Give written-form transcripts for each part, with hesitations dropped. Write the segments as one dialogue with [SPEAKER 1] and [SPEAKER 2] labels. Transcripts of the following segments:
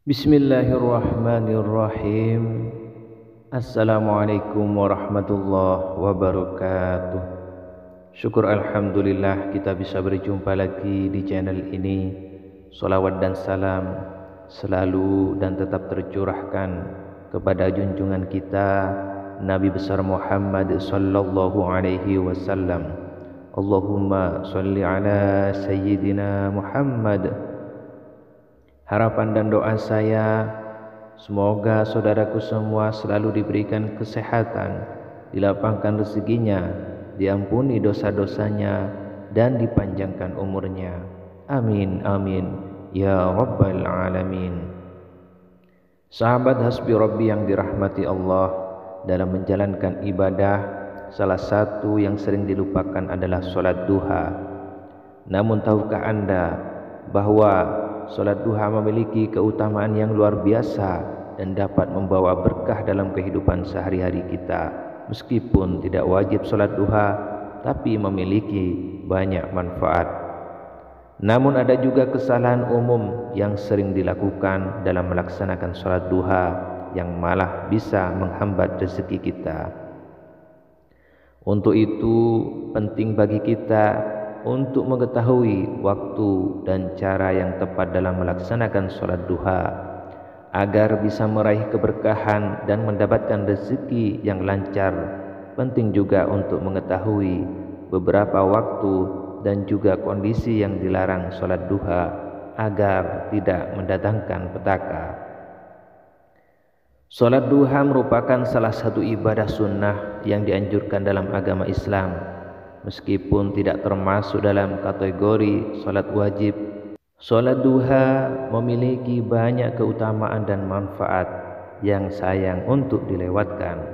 [SPEAKER 1] Bismillahirrahmanirrahim. Assalamualaikum warahmatullahi wabarakatuh. Syukur alhamdulillah kita bisa berjumpa lagi di channel ini. Salawat dan salam selalu dan tetap tercurahkan kepada junjungan kita Nabi besar Muhammad sallallahu alaihi wasallam. Allahumma sholli ala sayyidina Muhammad. Harapan dan doa saya, semoga saudaraku semua selalu diberikan kesehatan, dilapangkan rezekinya, diampuni dosa-dosanya, dan dipanjangkan umurnya. Amin, amin, ya rabbal alamin. Sahabat Hasbi Rabbi yang dirahmati Allah, dalam menjalankan ibadah, salah satu yang sering dilupakan adalah sholat duha. Namun tahukah Anda bahwa sholat duha memiliki keutamaan yang luar biasa dan dapat membawa berkah dalam kehidupan sehari-hari kita. Meskipun tidak wajib sholat duha, tapi memiliki banyak manfaat. Namun ada juga kesalahan umum yang sering dilakukan dalam melaksanakan sholat duha yang malah bisa menghambat rezeki kita. Untuk itu penting bagi kita untuk mengetahui waktu dan cara yang tepat dalam melaksanakan sholat duha agar bisa meraih keberkahan dan mendapatkan rezeki yang lancar. Penting juga untuk mengetahui beberapa waktu dan juga kondisi yang dilarang sholat duha agar tidak mendatangkan petaka. Sholat duha merupakan salah satu ibadah sunnah yang dianjurkan dalam agama Islam. Meskipun tidak termasuk dalam kategori sholat wajib, sholat duha memiliki banyak keutamaan dan manfaat yang sayang untuk dilewatkan.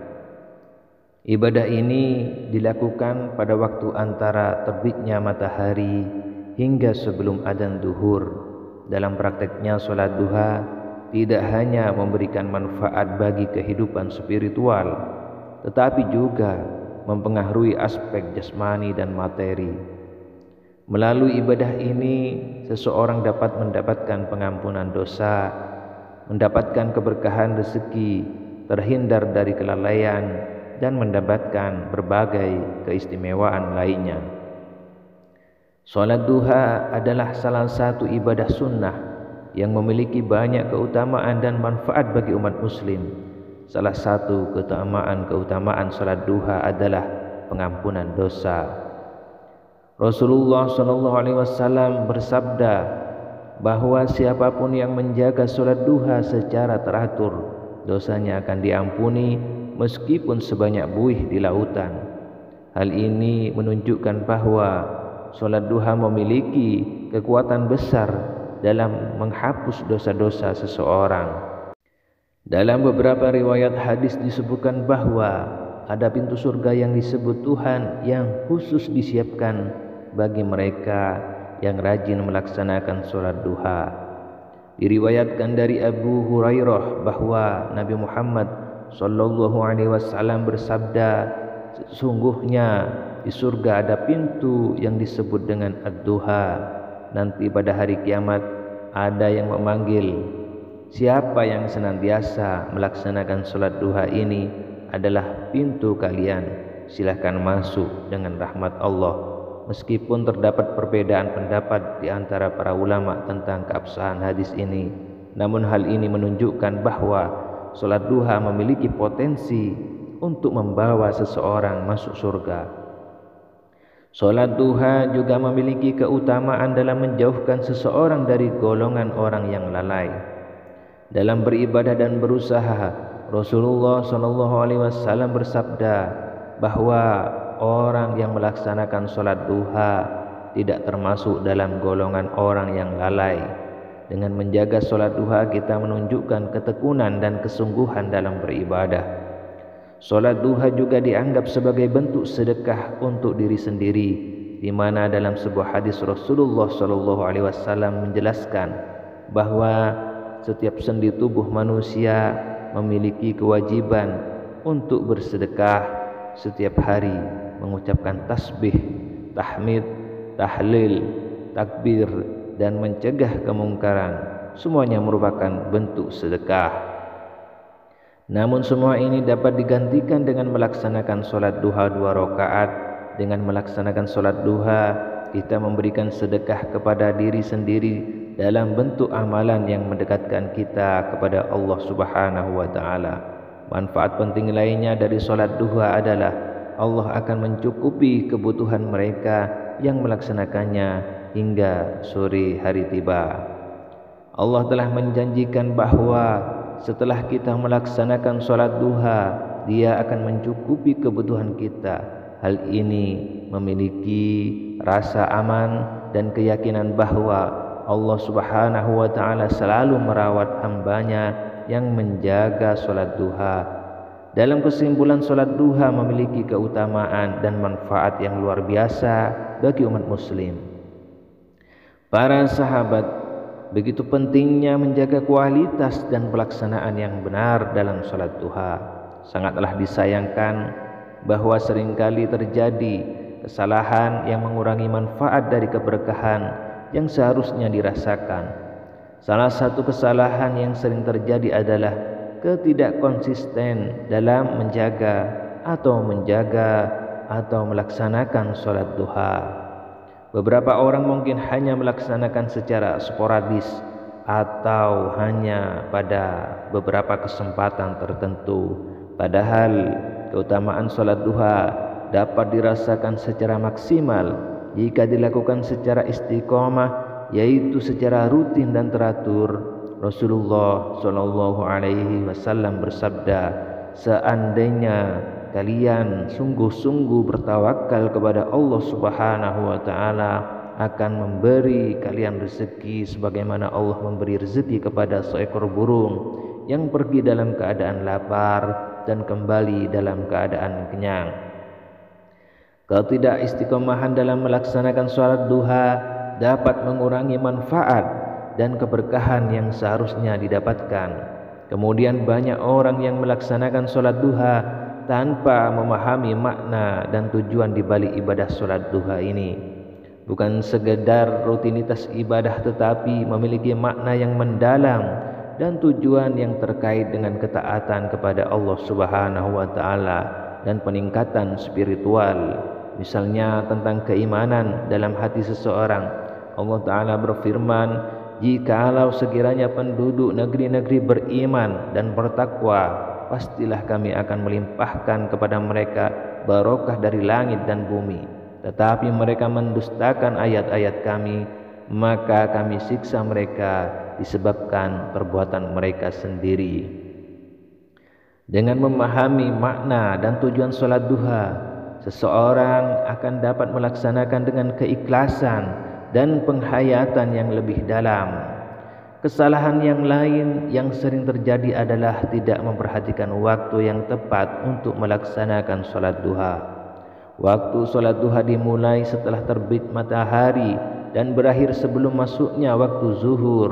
[SPEAKER 1] Ibadah ini dilakukan pada waktu antara terbitnya matahari hingga sebelum adzan zuhur. Dalam prakteknya sholat duha tidak hanya memberikan manfaat bagi kehidupan spiritual, tetapi juga mempengaruhi aspek jasmani dan materi. Melalui ibadah ini, seseorang dapat mendapatkan pengampunan dosa, mendapatkan keberkahan rezeki, terhindar dari kelalaian, dan mendapatkan berbagai keistimewaan lainnya. Sholat duha adalah salah satu ibadah sunnah yang memiliki banyak keutamaan dan manfaat bagi umat muslim. Salah satu keutamaan sholat duha adalah pengampunan dosa. Rasulullah SAW bersabda bahwa siapapun yang menjaga sholat duha secara teratur, dosanya akan diampuni meskipun sebanyak buih di lautan. Hal ini menunjukkan bahwa sholat duha memiliki kekuatan besar dalam menghapus dosa-dosa seseorang. Dalam beberapa riwayat hadis disebutkan bahwa ada pintu surga yang disebut Tuhan yang khusus disiapkan bagi mereka yang rajin melaksanakan sholat duha. Diriwayatkan dari Abu Hurairah bahwa Nabi Muhammad SAW bersabda, sesungguhnya di surga ada pintu yang disebut dengan ad-duha. Nanti pada hari kiamat ada yang memanggil, siapa yang senantiasa melaksanakan sholat duha ini adalah pintu kalian, silahkan masuk dengan rahmat Allah. Meskipun terdapat perbedaan pendapat di antara para ulama tentang keabsahan hadis ini, namun hal ini menunjukkan bahwa sholat duha memiliki potensi untuk membawa seseorang masuk surga. Sholat duha juga memiliki keutamaan dalam menjauhkan seseorang dari golongan orang yang lalai. Dalam beribadah dan berusaha, Rasulullah SAW bersabda bahwa orang yang melaksanakan sholat duha tidak termasuk dalam golongan orang yang lalai. Dengan menjaga sholat duha kita menunjukkan ketekunan dan kesungguhan dalam beribadah. Sholat duha juga dianggap sebagai bentuk sedekah untuk diri sendiri, di mana dalam sebuah hadis Rasulullah SAW menjelaskan bahwa setiap sendi tubuh manusia memiliki kewajiban untuk bersedekah setiap hari, mengucapkan tasbih, tahmid, tahlil, takbir, dan mencegah kemungkaran. semuanya merupakan bentuk sedekah. Namun semua ini dapat digantikan dengan melaksanakan sholat duha 2 rakaat. Dengan melaksanakan sholat duha, kita memberikan sedekah kepada diri sendiri dalam bentuk amalan yang mendekatkan kita kepada Allah Subhanahu wa Ta'ala. Manfaat penting lainnya dari sholat duha adalah Allah akan mencukupi kebutuhan mereka yang melaksanakannya hingga sore hari tiba. Allah telah menjanjikan bahwa setelah kita melaksanakan sholat duha, Dia akan mencukupi kebutuhan kita. Hal ini memiliki rasa aman dan keyakinan bahwa Allah Subhanahu wa Ta'ala selalu merawat hambanya yang menjaga sholat duha. Dalam kesimpulan, sholat duha memiliki keutamaan dan manfaat yang luar biasa bagi umat muslim. Para sahabat, begitu pentingnya menjaga kualitas dan pelaksanaan yang benar dalam sholat duha. Sangatlah disayangkan bahwa seringkali terjadi kesalahan yang mengurangi manfaat dari keberkahan yang seharusnya dirasakan. Salah satu kesalahan yang sering terjadi adalah ketidakkonsisten dalam menjaga atau melaksanakan sholat duha. Beberapa orang mungkin hanya melaksanakan secara sporadis atau hanya pada beberapa kesempatan tertentu. Padahal keutamaan sholat duha dapat dirasakan secara maksimal jika dilakukan secara istiqomah, yaitu secara rutin dan teratur. Rasulullah Shallallahu Alaihi Wasallam bersabda, seandainya kalian sungguh-sungguh bertawakal kepada Allah Subhanahu wa Ta'ala, akan memberi kalian rezeki sebagaimana Allah memberi rezeki kepada seekor burung yang pergi dalam keadaan lapar dan kembali dalam keadaan kenyang. Ketidakistiqomahan dalam melaksanakan sholat duha dapat mengurangi manfaat dan keberkahan yang seharusnya didapatkan. Kemudian banyak orang yang melaksanakan sholat duha tanpa memahami makna dan tujuan di balik ibadah sholat duha ini. Bukan sekedar rutinitas ibadah, tetapi memiliki makna yang mendalam dan tujuan yang terkait dengan ketaatan kepada Allah Subhanahu wa Ta'ala dan peningkatan spiritual. Misalnya tentang keimanan dalam hati seseorang. Allah Ta'ala berfirman, jikalau sekiranya penduduk negeri-negeri beriman dan bertakwa, pastilah kami akan melimpahkan kepada mereka barokah dari langit dan bumi. Tetapi mereka mendustakan ayat-ayat kami, maka kami siksa mereka disebabkan perbuatan mereka sendiri. Dengan memahami makna dan tujuan sholat duha, seseorang akan dapat melaksanakan dengan keikhlasan dan penghayatan yang lebih dalam. Kesalahan yang lain yang sering terjadi adalah tidak memperhatikan waktu yang tepat untuk melaksanakan sholat duha. Waktu sholat duha dimulai setelah terbit matahari dan berakhir sebelum masuknya waktu zuhur.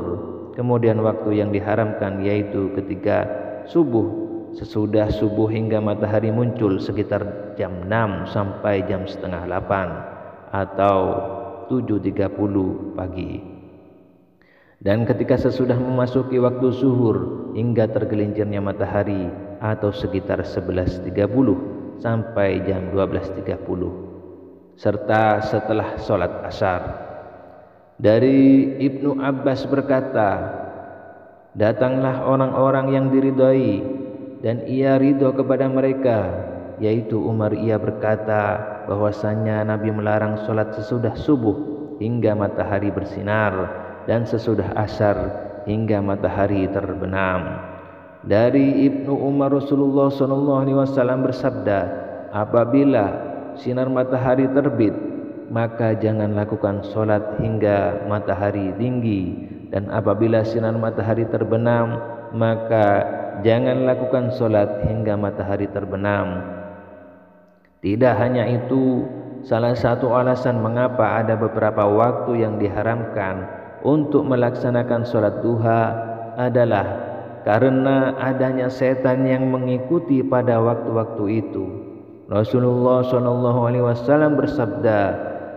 [SPEAKER 1] Kemudian waktu yang diharamkan yaitu ketika subuh, sesudah subuh hingga matahari muncul sekitar jam 6 sampai jam setengah 8 atau 7.30 pagi. Dan ketika sesudah memasuki waktu zuhur hingga tergelincirnya matahari atau sekitar 11.30 sampai jam 12.30, serta setelah sholat asar. Dari Ibnu Abbas berkata, datanglah orang-orang yang diridhai dan ia ridho kepada mereka, yaitu Umar. Ia berkata bahwasanya Nabi melarang sholat sesudah subuh hingga matahari bersinar dan sesudah asar hingga matahari terbenam. Dari Ibnu Umar, Rasulullah SAW bersabda, apabila sinar matahari terbit, maka jangan lakukan sholat hingga matahari tinggi, dan apabila sinar matahari terbenam, maka jangan lakukan sholat hingga matahari terbenam. Tidak hanya itu, salah satu alasan mengapa ada beberapa waktu yang diharamkan untuk melaksanakan sholat duha adalah karena adanya setan yang mengikuti pada waktu-waktu itu. Rasulullah SAW bersabda,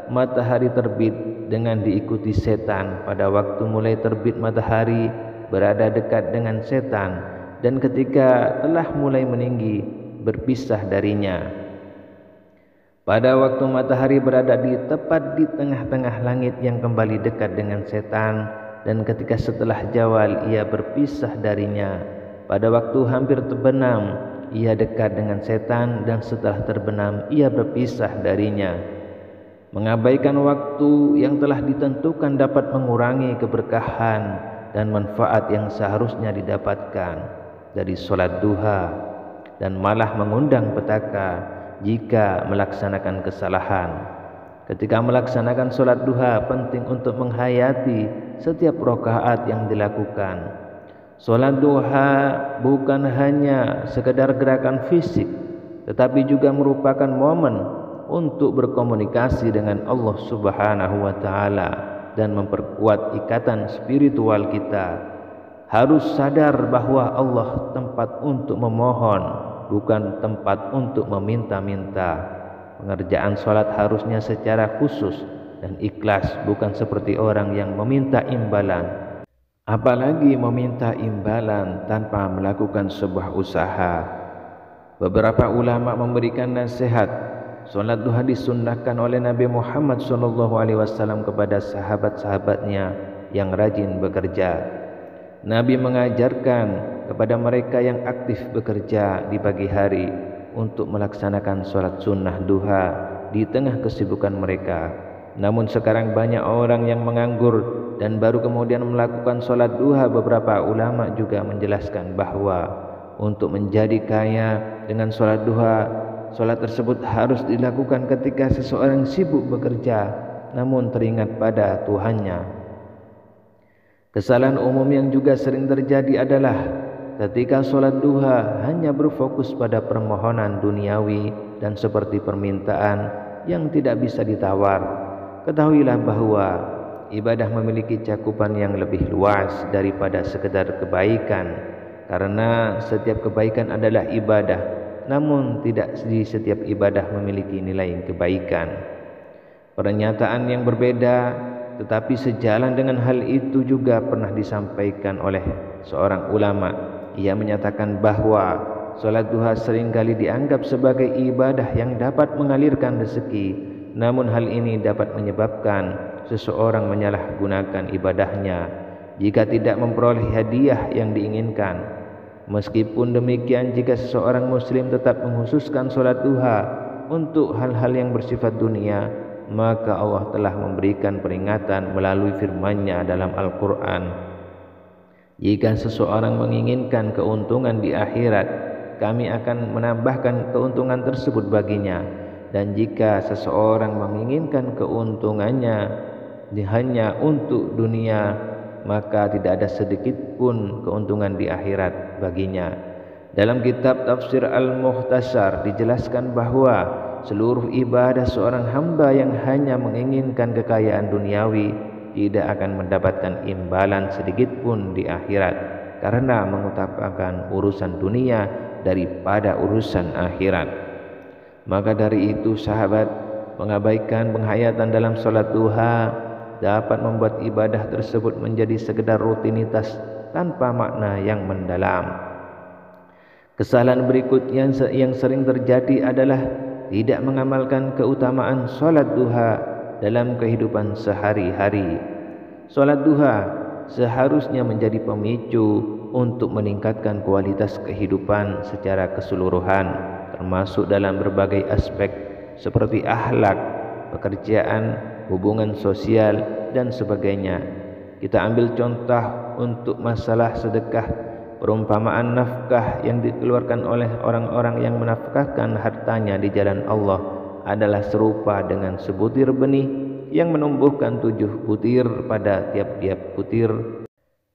[SPEAKER 1] matahari terbit dengan diikuti setan. Pada waktu mulai terbit matahari berada dekat dengan setan, dan ketika telah mulai meninggi berpisah darinya. Pada waktu matahari berada tepat di tengah-tengah langit yang kembali dekat dengan setan, dan ketika setelah zawal ia berpisah darinya. Pada waktu hampir terbenam ia dekat dengan setan, dan setelah terbenam ia berpisah darinya. Mengabaikan waktu yang telah ditentukan dapat mengurangi keberkahan dan manfaat yang seharusnya didapatkan dari solat duha, dan malah mengundang petaka jika melaksanakan kesalahan. Ketika melaksanakan solat duha, penting untuk menghayati setiap rakaat yang dilakukan. Solat duha bukan hanya sekedar gerakan fisik, tetapi juga merupakan momen untuk berkomunikasi dengan Allah Subhanahu wa taala dan memperkuat ikatan spiritual kita. Harus sadar bahwa Allah tempat untuk memohon, bukan tempat untuk meminta-minta. Pengerjaan salat harusnya secara khusus dan ikhlas, bukan seperti orang yang meminta imbalan. Apalagi meminta imbalan tanpa melakukan sebuah usaha. Beberapa ulama memberikan nasihat, solat duha disunnahkan oleh Nabi Muhammad SAW kepada sahabat-sahabatnya yang rajin bekerja. Nabi mengajarkan kepada mereka yang aktif bekerja di pagi hari untuk melaksanakan solat sunnah duha di tengah kesibukan mereka. Namun sekarang banyak orang yang menganggur dan baru kemudian melakukan solat duha. Beberapa ulama juga menjelaskan bahwa untuk menjadi kaya dengan solat duha, solat tersebut harus dilakukan ketika seseorang sibuk bekerja namun teringat pada Tuhannya. Kesalahan umum yang juga sering terjadi adalah ketika solat duha hanya berfokus pada permohonan duniawi dan seperti permintaan yang tidak bisa ditawar. Ketahuilah bahwa ibadah memiliki cakupan yang lebih luas daripada sekedar kebaikan, karena setiap kebaikan adalah ibadah, namun tidak di setiap ibadah memiliki nilai kebaikan. Pernyataan yang berbeda tetapi sejalan dengan hal itu juga pernah disampaikan oleh seorang ulama. Ia menyatakan bahwa solat duha seringkali dianggap sebagai ibadah yang dapat mengalirkan rezeki, namun hal ini dapat menyebabkan seseorang menyalahgunakan ibadahnya jika tidak memperoleh hadiah yang diinginkan. Meskipun demikian, jika seseorang muslim tetap menghususkan solat duha untuk hal-hal yang bersifat dunia, maka Allah telah memberikan peringatan melalui firman-Nya dalam Al-Quran. Jika seseorang menginginkan keuntungan di akhirat, kami akan menambahkan keuntungan tersebut baginya. Dan jika seseorang menginginkan keuntungannya hanya untuk dunia, maka tidak ada sedikit pun keuntungan di akhirat baginya. Dalam kitab Tafsir Al-Mukhtasar dijelaskan bahwa seluruh ibadah seorang hamba yang hanya menginginkan kekayaan duniawi tidak akan mendapatkan imbalan sedikit pun di akhirat, karena mengutamakan urusan dunia daripada urusan akhirat. Maka dari itu sahabat, mengabaikan penghayatan dalam solat duha dapat membuat ibadah tersebut menjadi sekedar rutinitas tanpa makna yang mendalam. Kesalahan berikut yang sering terjadi adalah tidak mengamalkan keutamaan solat duha dalam kehidupan sehari-hari. Solat duha seharusnya menjadi pemicu untuk meningkatkan kualitas kehidupan secara keseluruhan, termasuk dalam berbagai aspek seperti akhlak, pekerjaan, hubungan sosial, dan sebagainya. Kita ambil contoh untuk masalah sedekah. Perumpamaan nafkah yang dikeluarkan oleh orang-orang yang menafkahkan hartanya di jalan Allah adalah serupa dengan sebutir benih yang menumbuhkan 7 butir pada tiap-tiap butir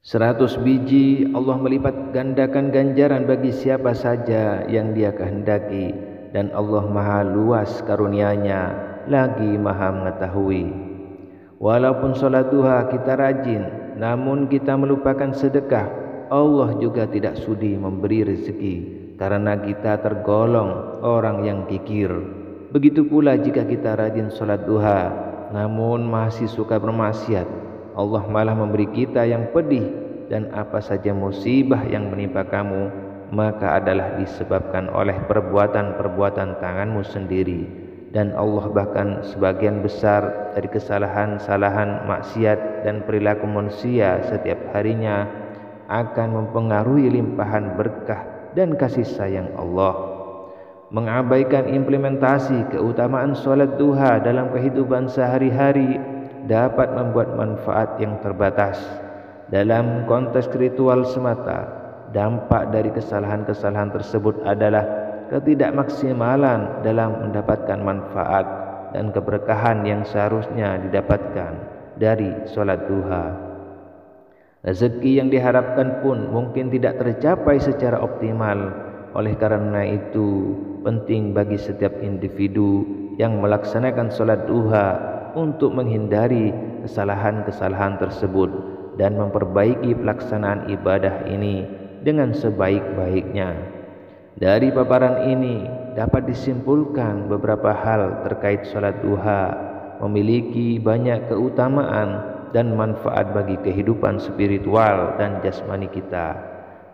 [SPEAKER 1] 100 biji. Allah melipat gandakan ganjaran bagi siapa saja yang Dia kehendaki, dan Allah maha luas karunia-Nya lagi maha mengetahui. Walaupun solat duha kita rajin, namun kita melupakan sedekah, Allah juga tidak sudi memberi rezeki, karena kita tergolong orang yang kikir. Begitu pula jika kita rajin solat duha, namun masih suka bermaksiat, Allah malah memberi kita yang pedih, dan apa saja musibah yang menimpa kamu, maka adalah disebabkan oleh perbuatan-perbuatan tanganmu sendiri. Dan Allah bahkan sebagian besar dari kesalahan-kesalahan maksiat dan perilaku manusia setiap harinya akan mempengaruhi limpahan berkah dan kasih sayang Allah. Mengabaikan implementasi keutamaan sholat duha dalam kehidupan sehari-hari dapat membuat manfaat yang terbatas. Dalam konteks ritual semata, dampak dari kesalahan-kesalahan tersebut adalah ketidakmaksimalan dalam mendapatkan manfaat dan keberkahan yang seharusnya didapatkan dari sholat duha. Rezeki yang diharapkan pun mungkin tidak tercapai secara optimal. Oleh karena itu, penting bagi setiap individu yang melaksanakan sholat duha untuk menghindari kesalahan-kesalahan tersebut dan memperbaiki pelaksanaan ibadah ini dengan sebaik-baiknya. Dari paparan ini dapat disimpulkan beberapa hal terkait sholat duha memiliki banyak keutamaan dan manfaat bagi kehidupan spiritual dan jasmani kita.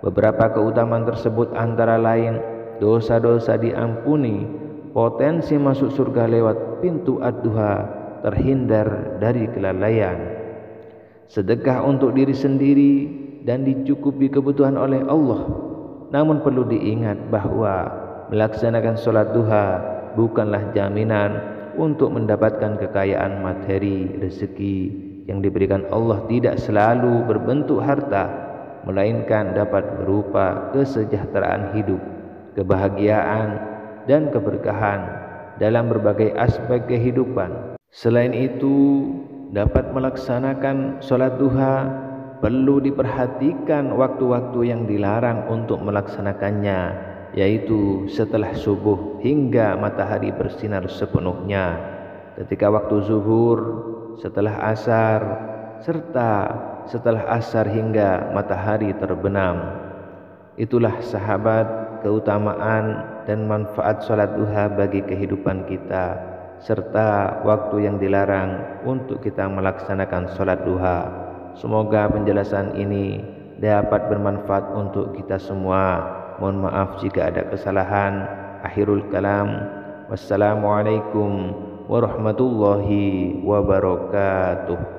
[SPEAKER 1] Beberapa keutamaan tersebut antara lain dosa-dosa diampuni, potensi masuk surga lewat pintu ad-duha, terhindar dari kelalaian, sedekah untuk diri sendiri dan dicukupi kebutuhan oleh Allah. Namun perlu diingat bahwa melaksanakan sholat duha bukanlah jaminan untuk mendapatkan kekayaan materi. Rezeki yang diberikan Allah tidak selalu berbentuk harta, melainkan dapat berupa kesejahteraan hidup, kebahagiaan, dan keberkahan dalam berbagai aspek kehidupan. Selain itu, dapat melaksanakan sholat duha perlu diperhatikan waktu-waktu yang dilarang untuk melaksanakannya, yaitu setelah subuh hingga matahari bersinar sepenuhnya, ketika waktu zuhur, setelah asar, serta setelah asar hingga matahari terbenam. Itulah sahabat keutamaan dan manfaat sholat duha bagi kehidupan kita, serta waktu yang dilarang untuk kita melaksanakan sholat duha. Semoga penjelasan ini dapat bermanfaat untuk kita semua. Mohon maaf jika ada kesalahan. Akhirul kalam. Wassalamualaikum warahmatullahi wabarakatuh.